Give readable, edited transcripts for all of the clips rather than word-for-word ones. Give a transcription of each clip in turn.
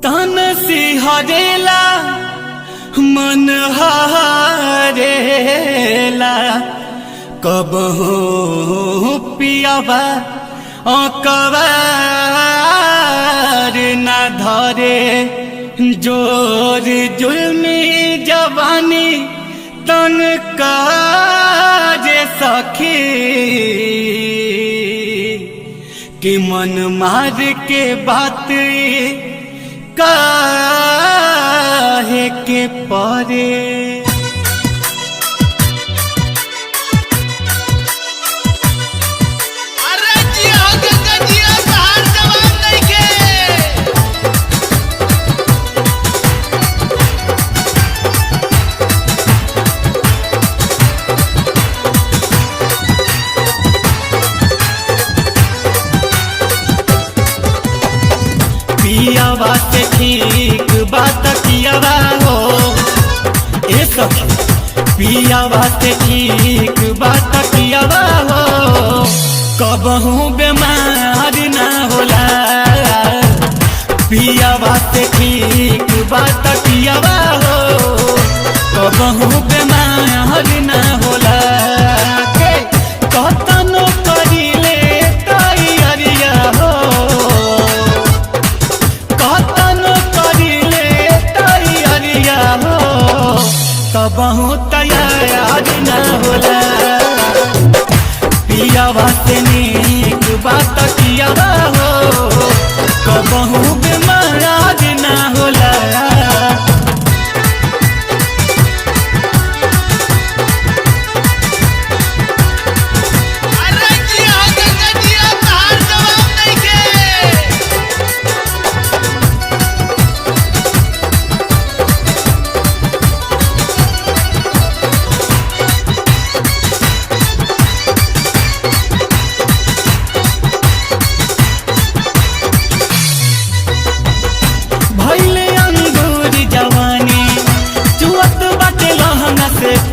तन सिहरेला मन हारेला कबहू पियावा अकबार न धरे जोर जुल्मी जवानी तन काजे सखी कि मन मार के बात काहे के परे पियावा से ठीक बात कियावा हो ए सखी पियावा से ठीक बात कियावा हो कबहू बीमार ना होला पियावा से ठीक बात कियावा हो कबहू बीमार ना होला कतनो करिले तैयारिया हो कबहू तैयार न होला पियावा से नीक बात कियावा हो कबहू बीमार न होला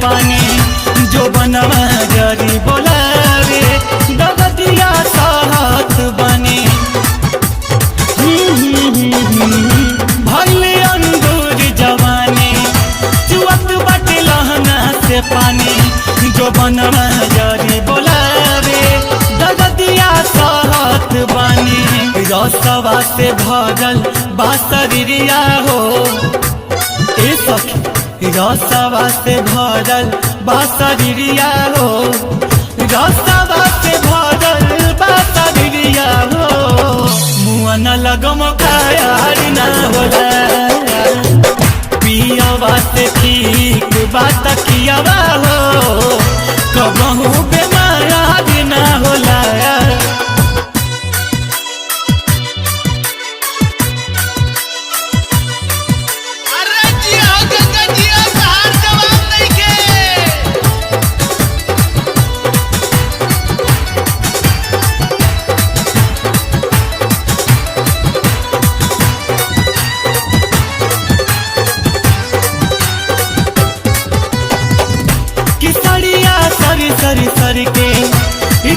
पानी जो बनवा जरी बोलावे दगतिया साथ बने भले अंगूर जवानी चुअत बटे लहंगा से पानी जो बनवा जरी बोलावे दगतिया साथ बने रसवा से भरल बासरिया हो ए सखी रसवा से भरल बासरिया हो रसवा से भरल बासरिया हो मुआ न लगम कायार न होला पियावा से ठीक बात कियावा हो कबहू बीमार न होला सरी सरी के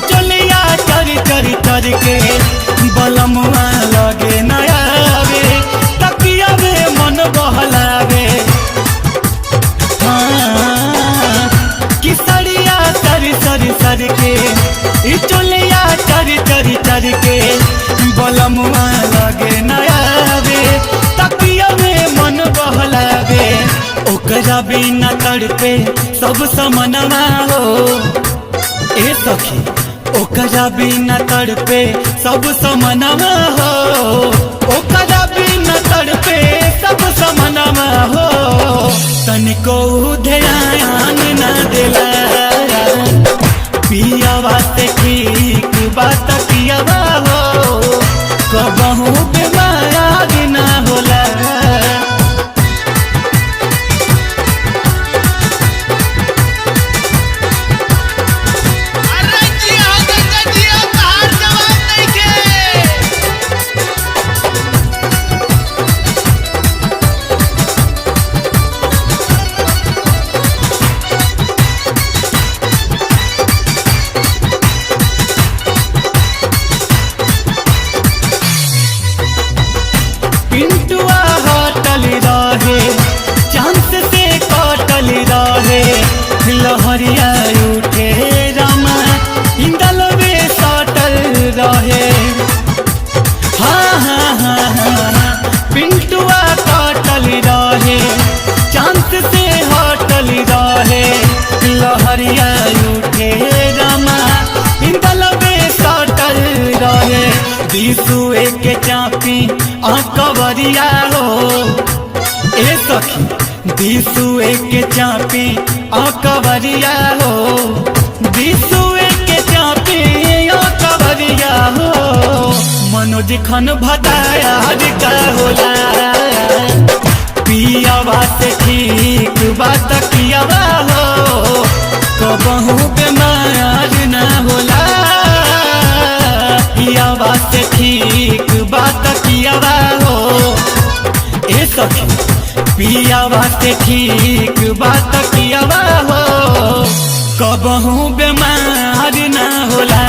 चलिया चरी चरी चरी के बलमुआ लगे नयावे तकिया में मन बहलावे किसरिया सरी सरी सरी के चलिया चरी चरी चरी के बलमुआ लगे नयावे तकिया में मन बहलावे ओकरा बिना तड़पे सब समनवा हो ए सखी ओकरा बिना तड़पे सब समनवा हो ओकरा बिना तड़पे सब समनवा हो तनिको ध्यान न देला पियावा से ठीक बात कियावा हो कबहू बीमार न होला दिसुए के चापी कवरिया हो ए सखी दिसुए के चापी कवरिया हो दिसुए के चापी कवरिया हो मनोज खन भदाया का होला पियावा से ठीक बात कियावा हो कबहू बेमार ना होला पियावा से ठीक बात कियावा हो ए सखी पियावा से ठीक बात कियावा हो कबहू बेमार ना होला।